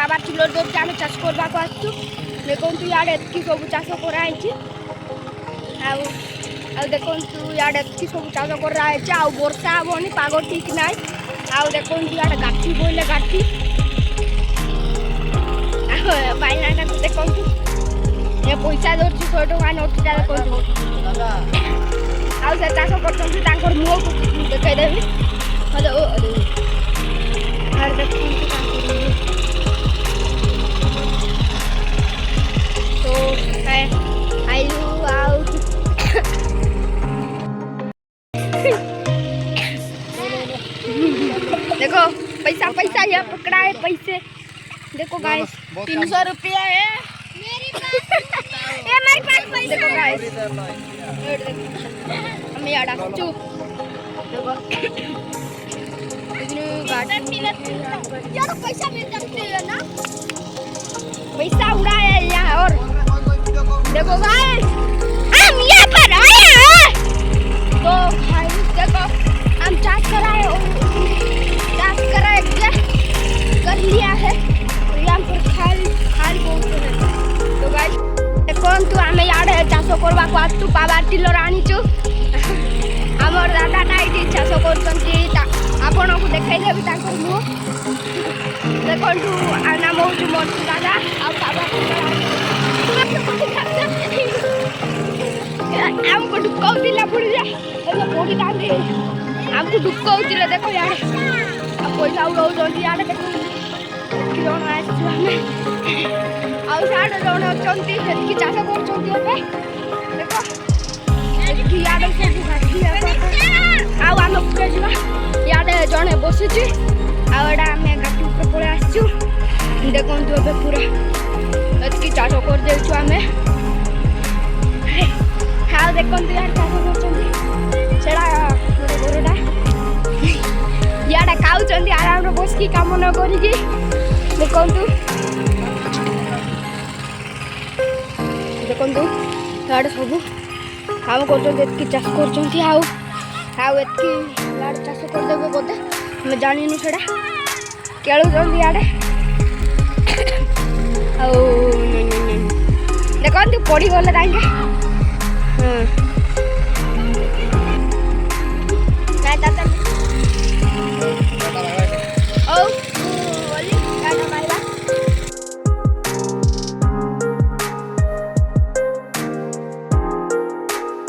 power tiller धरके आम चाष करवा आसु देखु इे सब चाष कराई देखु इे सब चाष कराई वर्षा हेनी पाग ठीक ना देखु इे गाठी बोले गाठी बाइना देखु ये पैसा धरती 100 टका नोटा देखु से चाष कर मुह को देखदेवी तो आयु देखो पैसा पैसा ये पकड़ा है पैसे देखो गाइस 300 रुपया है मेरे पास पैसा देखो गाइस हम यार चुप यार पैसा मिल जाते हैं ना पैसा उड़ाया यहाँ और देखो गाइस हम यहाँ पर आए हैं तो गाइस देखो हम चार्ज कराए कर लिया है और यहाँ पर खाली बहुत है तो गाइस देखो तू हमें यार चाष करवा को आसु पावर टिलर आनीचु आमर दादा ये चाष कर आपण को देखा मुँह देखु नाम हूँ मर्चु दादा आमको डुकाउला पड़ा पड़ी आमको डुकाउले देख यार पैसा उड़ाऊँ यार देख जन आसाड़ जन अच्छा चाष कर आम पूरा जा इे जड़े बसुची आम गाटी पड़े आसचु देखु ए पूरा ये चाष कर आम हाँ देखु यार चाष कर गोरटा इे खाऊँ आराम बस की कम न कर देखु देखु इे सब काम कर चाष कर चाष करदे बोधे मैं जानी से केलुं इे देखो पड़गले हाँ